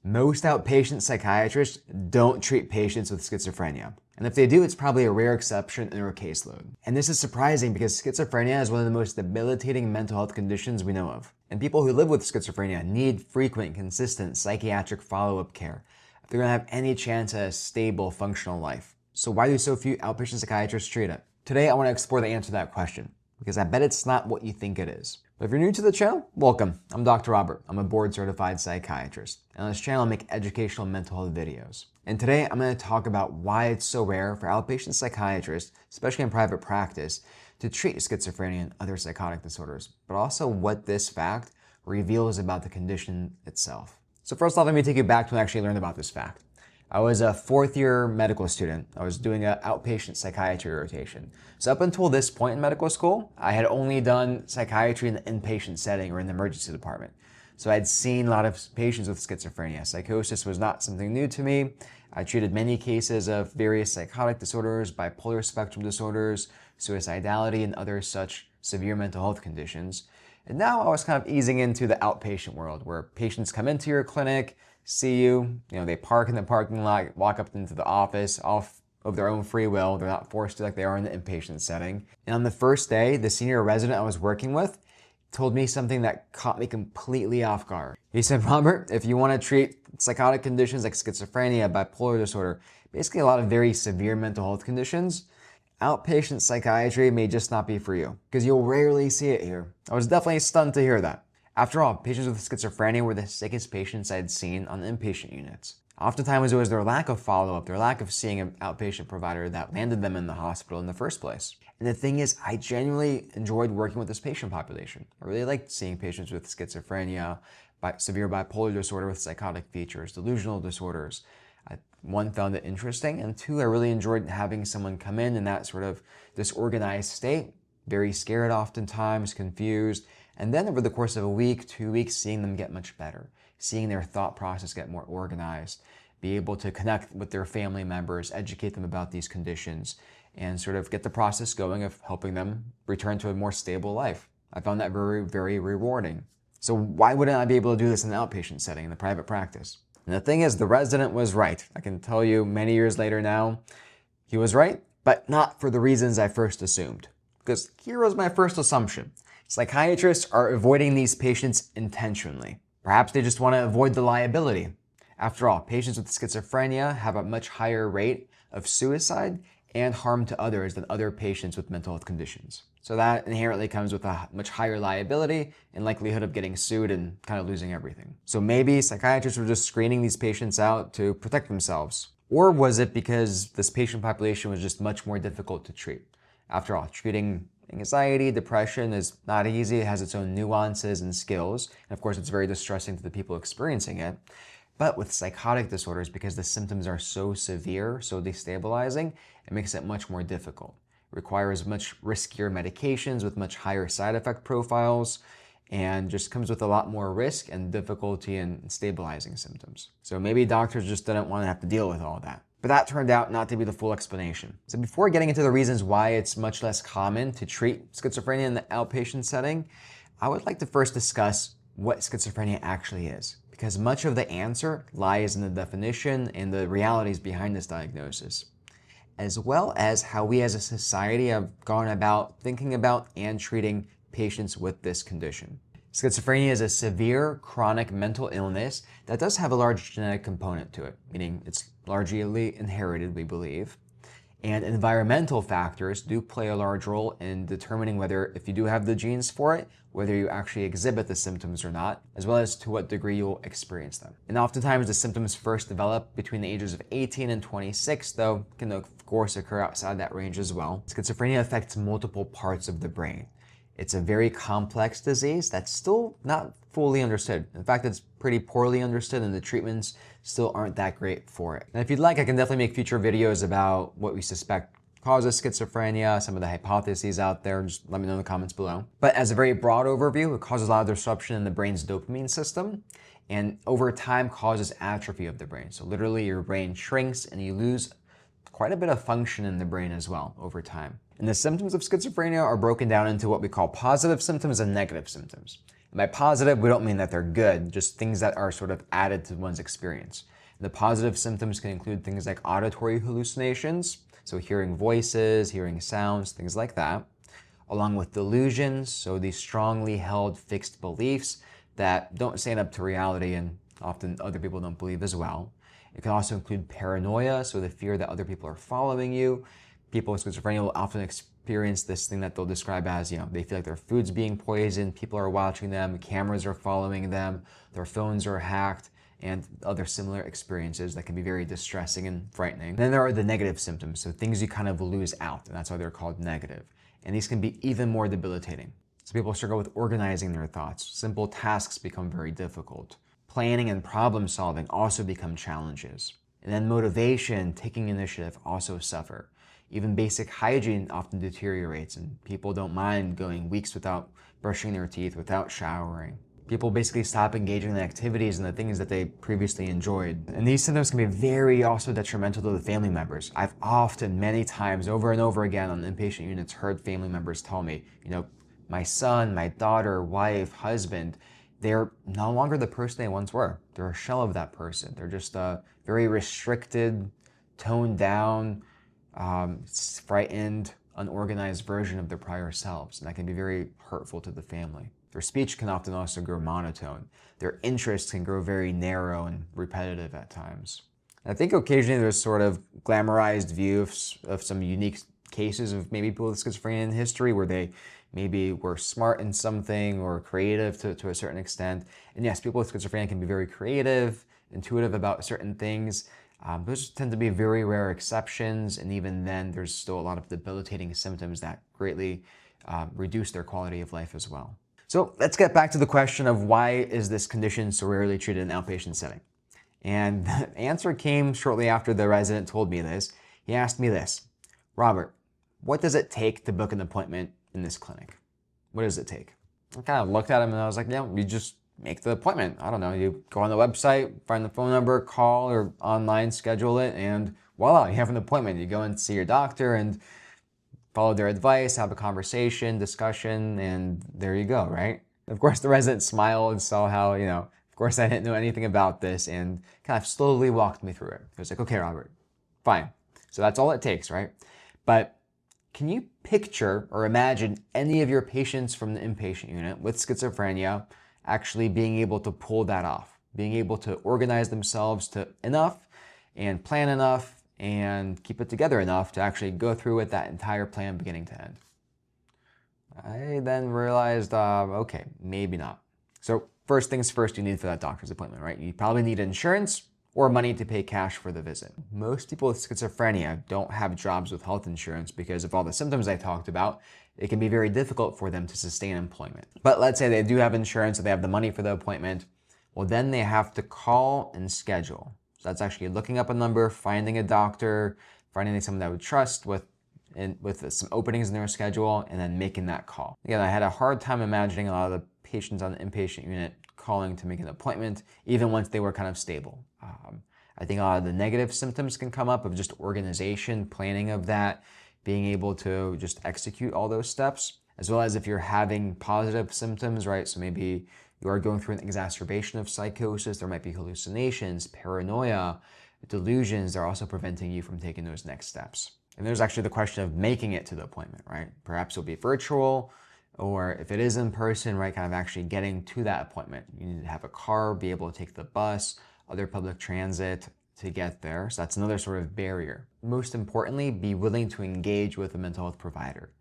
Most outpatient psychiatrists don't treat patients with schizophrenia. And if they do, it's probably a rare exception in their caseload. And this is surprising because schizophrenia is one of the most debilitating mental health conditions we know of. And people who live with schizophrenia need frequent, consistent psychiatric follow-up care if they're going to have any chance at a stable, functional life. So why do so few outpatient psychiatrists treat it? Today, I want to explore the answer to that question, because I bet it's not what you think it is. But if you're new to the channel, welcome. I'm Dr. Robert. I'm a board-certified psychiatrist. And on this channel, I make educational mental health videos. And today, I'm going to talk about why it's so rare for outpatient psychiatrists, especially in private practice, to treat schizophrenia and other psychotic disorders, but also what this fact reveals about the condition itself. So first off, let me take you back to when I actually learned about this fact. I was a fourth-year medical student. I was doing an outpatient psychiatry rotation. So up until this point in medical school, I had only done psychiatry in the inpatient setting or in the emergency department. So I'd seen a lot of patients with schizophrenia. Psychosis was not something new to me. I treated many cases of various psychotic disorders, bipolar spectrum disorders, suicidality, and other such severe mental health conditions. And now I was kind of easing into the outpatient world where patients come into your clinic, see you, they park in the parking lot, walk up into the office off of their own free will. They're not forced to like they are in the inpatient setting. And on the first day, the senior resident I was working with told me something that caught me completely off guard. He said, Robert, if you want to treat psychotic conditions like schizophrenia, bipolar disorder, basically a lot of very severe mental health conditions, outpatient psychiatry may just not be for you because you'll rarely see it here. I was definitely stunned to hear that. After all, patients with schizophrenia were the sickest patients I'd seen on the inpatient units. Oftentimes it was their lack of follow-up, their lack of seeing an outpatient provider that landed them in the hospital in the first place. And the thing is, I genuinely enjoyed working with this patient population. I really liked seeing patients with schizophrenia, severe bipolar disorder with psychotic features, delusional disorders. One, found it interesting, and two, I really enjoyed having someone come in that sort of disorganized state, very scared oftentimes, confused, and then over the course of a week, 2 weeks, seeing them get much better, seeing their thought process get more organized, be able to connect with their family members, educate them about these conditions, and sort of get the process going of helping them return to a more stable life. I found that very, very rewarding. So why wouldn't I be able to do this in the outpatient setting, in the private practice? And the thing is, the resident was right. I can tell you many years later now, he was right, but not for the reasons I first assumed. Because here was my first assumption. Psychiatrists are avoiding these patients intentionally. Perhaps they just want to avoid the liability. After all, patients with schizophrenia have a much higher rate of suicide and harm to others than other patients with mental health conditions. So that inherently comes with a much higher liability and likelihood of getting sued and kind of losing everything. So maybe psychiatrists were just screening these patients out to protect themselves. Or was it because this patient population was just much more difficult to treat? After all, treating anxiety, depression is not easy. It has its own nuances and skills. And of course, it's very distressing to the people experiencing it. But with psychotic disorders, because the symptoms are so severe, so destabilizing, it makes it much more difficult. It requires much riskier medications with much higher side effect profiles, and just comes with a lot more risk and difficulty in stabilizing symptoms. So maybe doctors just didn't want to have to deal with all that. But that turned out not to be the full explanation. So before getting into the reasons why it's much less common to treat schizophrenia in the outpatient setting, I would like to first discuss what schizophrenia actually is, because much of the answer lies in the definition and the realities behind this diagnosis, as well as how we as a society have gone about thinking about and treating patients with this condition. Schizophrenia is a severe chronic mental illness that does have a large genetic component to it, meaning it's largely inherited, we believe. And environmental factors do play a large role in determining whether, if you do have the genes for it, whether you actually exhibit the symptoms or not, as well as to what degree you'll experience them. And oftentimes the symptoms first develop between the ages of 18 and 26, though can of course occur outside that range as well. Schizophrenia affects multiple parts of the brain. It's a very complex disease that's still not fully understood. In fact, it's pretty poorly understood and the treatments still aren't that great for it. And if you'd like, I can definitely make future videos about what we suspect causes schizophrenia, some of the hypotheses out there. Just let me know in the comments below. But as a very broad overview, it causes a lot of disruption in the brain's dopamine system, and over time causes atrophy of the brain. So literally your brain shrinks and you lose quite a bit of function in the brain as well over time. And the symptoms of schizophrenia are broken down into what we call positive symptoms and negative symptoms. And by positive, we don't mean that they're good, just things that are sort of added to one's experience. And the positive symptoms can include things like auditory hallucinations, so hearing voices, hearing sounds, things like that, along with delusions, so these strongly held fixed beliefs that don't stand up to reality and often other people don't believe as well. It can also include paranoia, so the fear that other people are following you. People with schizophrenia will often experience this thing that they'll describe as, they feel like their food's being poisoned, people are watching them, cameras are following them, their phones are hacked, and other similar experiences that can be very distressing and frightening. Then there are the negative symptoms, so things you kind of lose out, and that's why they're called negative. And these can be even more debilitating. So people struggle with organizing their thoughts. Simple tasks become very difficult. Planning and problem solving also become challenges. And then motivation, taking initiative also suffer. Even basic hygiene often deteriorates, and people don't mind going weeks without brushing their teeth, without showering. People basically stop engaging in the activities and the things that they previously enjoyed. And these symptoms can be very also detrimental to the family members. I've often, many times, over and over again on inpatient units, heard family members tell me, my son, my daughter, wife, husband, they're no longer the person they once were. They're a shell of that person. They're just a very restricted, toned down, frightened, unorganized version of their prior selves. And that can be very hurtful to the family. Their speech can often also grow monotone. Their interests can grow very narrow and repetitive at times. And I think occasionally there's sort of glamorized view of some unique cases of maybe people with schizophrenia in history where they maybe were smart in something or creative to a certain extent. And yes, people with schizophrenia can be very creative, intuitive about certain things. Those tend to be very rare exceptions, and even then there's still a lot of debilitating symptoms that greatly reduce their quality of life as well. So let's get back to the question of why is this condition so rarely treated in an outpatient setting? And the answer came shortly after the resident told me this. He asked me this: Robert, what does it take to book an appointment in this clinic? What does it take? I kind of looked at him and I was like, you just make the appointment. I don't know, you go on the website, find the phone number, call, or online schedule it, and voila, you have an appointment. You go and see your doctor and follow their advice, have a conversation, discussion, and there you go, right? Of course, the resident smiled and saw how, of course I didn't know anything about this, and kind of slowly walked me through it. He was like, okay, Robert, fine. So that's all it takes, right? But can you picture or imagine any of your patients from the inpatient unit with schizophrenia actually being able to pull that off, being able to organize themselves to enough and plan enough and keep it together enough to actually go through with that entire plan beginning to end? I then realized, okay, maybe not. So first things first, you need for that doctor's appointment, right? You probably need insurance or money to pay cash for the visit. Most people with schizophrenia don't have jobs with health insurance because of all the symptoms I talked about. It can be very difficult for them to sustain employment. But let's say they do have insurance, so they have the money for the appointment. Well, then they have to call and schedule. So that's actually looking up a number, finding a doctor, finding someone that would trust with some openings in their schedule, and then making that call. Again, I had a hard time imagining a lot of the patients on the inpatient unit calling to make an appointment, even once they were kind of stable. I think a lot of the negative symptoms can come up of just organization, planning of that, being able to just execute all those steps, as well as if you're having positive symptoms, right? So maybe you are going through an exacerbation of psychosis, there might be hallucinations, paranoia, delusions. They're also preventing you from taking those next steps. And there's actually the question of making it to the appointment, right? Perhaps it'll be virtual, or if it is in person, right, kind of actually getting to that appointment. You need to have a car, be able to take the bus, other public transit to get there. So that's another sort of barrier. Most importantly, be willing to engage with a mental health provider.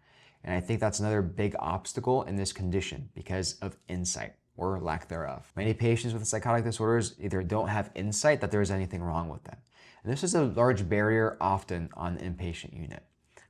And I think that's another big obstacle in this condition because of insight or lack thereof. Many patients with psychotic disorders either don't have insight that there is anything wrong with them. And this is a large barrier often on the inpatient unit,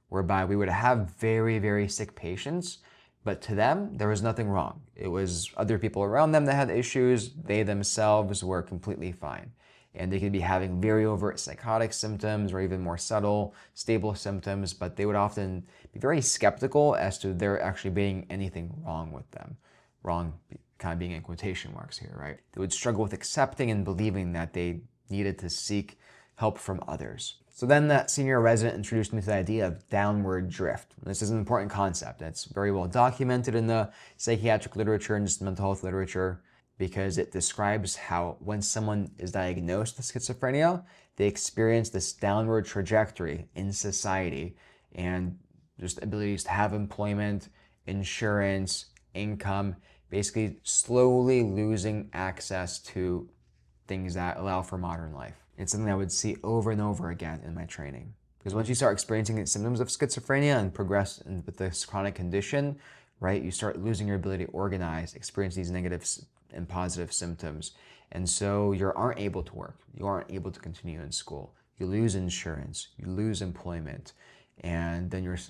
whereby we would have very, very sick patients, but to them, there was nothing wrong. It was other people around them that had issues. They themselves were completely fine. And they could be having very overt psychotic symptoms or even more subtle, stable symptoms, but they would often be very skeptical as to there actually being anything wrong with them. Wrong kind of being in quotation marks here, right? They would struggle with accepting and believing that they needed to seek help from others. So then that senior resident introduced me to the idea of downward drift. This is an important concept. It's very well documented in the psychiatric literature and just mental health literature, because it describes how when someone is diagnosed with schizophrenia, they experience this downward trajectory in society and just abilities to have employment, insurance, income, basically slowly losing access to things that allow for modern life. It's something I would see over and over again in my training. Because once you start experiencing the symptoms of schizophrenia and progress with this chronic condition, right, you start losing your ability to organize, experience these negative and positive symptoms. And so you aren't able to work. You aren't able to continue in school. You lose insurance, you lose employment, and then you're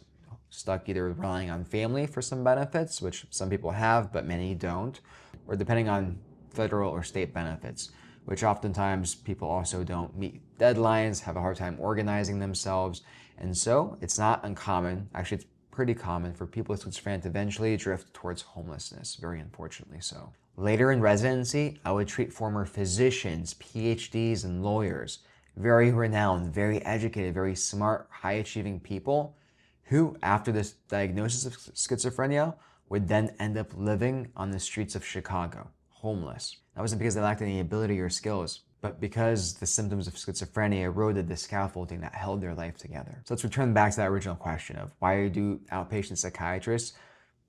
stuck either relying on family for some benefits, which some people have, but many don't, or depending on federal or state benefits, which oftentimes people also don't meet deadlines, have a hard time organizing themselves. And so it's not uncommon, actually it's pretty common for people with schizophrenia to eventually drift towards homelessness, very unfortunately so. Later in residency, I would treat former physicians, PhDs, and lawyers, very renowned, very educated, very smart, high-achieving people who, after this diagnosis of schizophrenia, would then end up living on the streets of Chicago, homeless. That wasn't because they lacked any ability or skills, but because the symptoms of schizophrenia eroded the scaffolding that held their life together. So let's return back to that original question of why do outpatient psychiatrists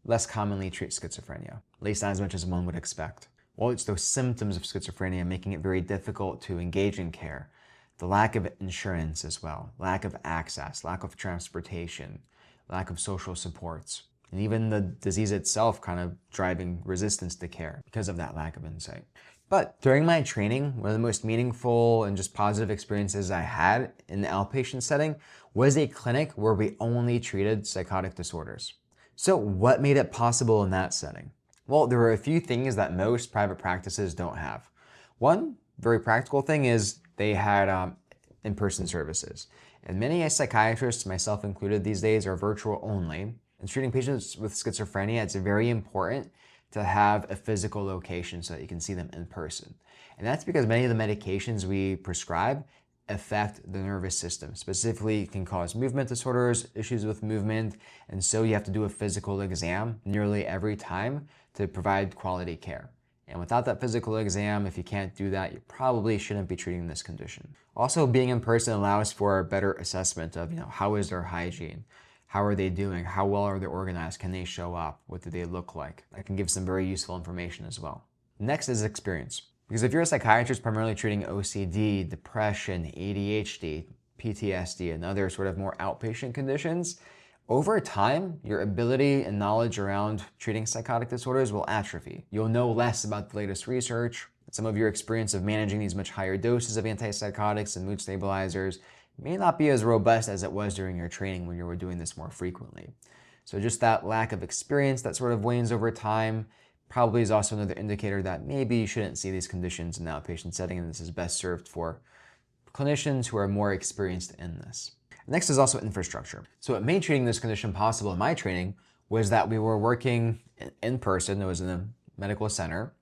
less commonly treat schizophrenia, at least not as much as one would expect? Well, it's those symptoms of schizophrenia making it very difficult to engage in care. The lack of insurance as well, lack of access, lack of transportation, lack of social supports, and even the disease itself kind of driving resistance to care because of that lack of insight. But during my training, one of the most meaningful and just positive experiences I had in the outpatient setting was a clinic where we only treated psychotic disorders. So what made it possible in that setting? Well, there were a few things that most private practices don't have. One very practical thing is they had in-person services. And many psychiatrists, myself included these days, are virtual only. And treating patients with schizophrenia, it's very important to have a physical location so that you can see them in person. And that's because many of the medications we prescribe affect the nervous system. Specifically, it can cause movement disorders, issues with movement, and so you have to do a physical exam nearly every time to provide quality care. And without that physical exam, if you can't do that, you probably shouldn't be treating this condition. Also, being in person allows for a better assessment of, how is their hygiene? How are they doing? How well are they organized? Can they show up? What do they look like? That can give some very useful information as well. Next is experience. Because if you're a psychiatrist primarily treating OCD, depression, ADHD, PTSD, and other sort of more outpatient conditions, over time, your ability and knowledge around treating psychotic disorders will atrophy. You'll know less about the latest research. Some of your experience of managing these much higher doses of antipsychotics and mood stabilizers may not be as robust as it was during your training when you were doing this more frequently. So just that lack of experience that sort of wanes over time probably is also another indicator that maybe you shouldn't see these conditions in the outpatient setting, and this is best served for clinicians who are more experienced in this. Next is also infrastructure. So what made treating this condition possible in my training was that we were working in person. It was in a medical center.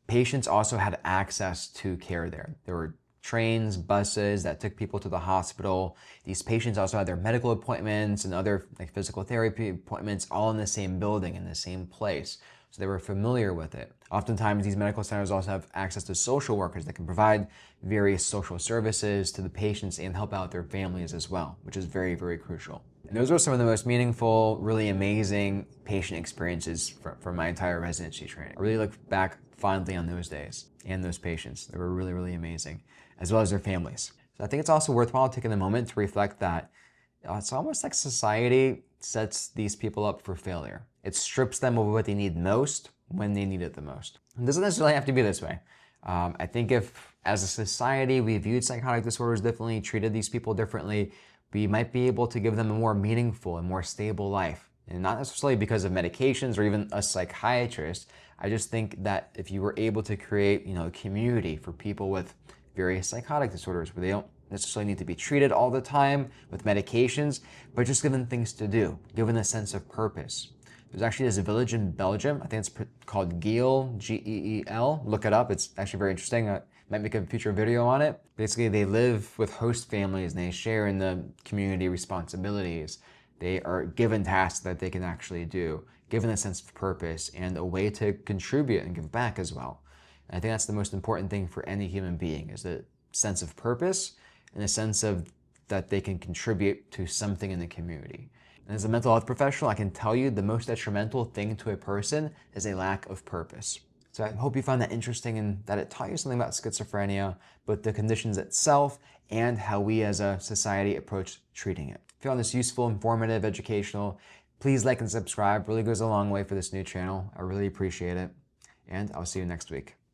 Patients also had access to care there. There were trains, buses that took people to the hospital. These patients also had their medical appointments and other physical therapy appointments all in the same building, in the same place. So they were familiar with it. Oftentimes, these medical centers also have access to social workers that can provide various social services to the patients and help out their families as well, which is very, very crucial. And those were some of the most meaningful, really amazing patient experiences from my entire residency training. I really look back fondly on those days and those patients. They were really, really amazing, as well as their families. So I think it's also worthwhile taking a moment to reflect that it's almost like society sets these people up for failure. It strips them of what they need most when they need it the most. It doesn't necessarily have to be this way. I think if, as a society, we viewed psychotic disorders differently, treated these people differently, we might be able to give them a more meaningful and more stable life. And not necessarily because of medications or even a psychiatrist. I just think that if you were able to create, a community for people with various psychotic disorders where they don't necessarily need to be treated all the time with medications, but just given things to do, given a sense of purpose. There's actually this village in Belgium, I think it's called Geel, G-E-E-L. Look it up, it's actually very interesting. Might make a future video on it. Basically, they live with host families and they share in the community responsibilities. They are given tasks that they can actually do, given a sense of purpose and a way to contribute and give back as well. And I think that's the most important thing for any human being, is a sense of purpose and a sense of that they can contribute to something in the community. And as a mental health professional, I can tell you the most detrimental thing to a person is a lack of purpose. So I hope you found that interesting and that it taught you something about schizophrenia, both the conditions itself and how we as a society approach treating it. If you found this useful, informative, educational, please like and subscribe. It really goes a long way for this new channel. I really appreciate it. And I'll see you next week.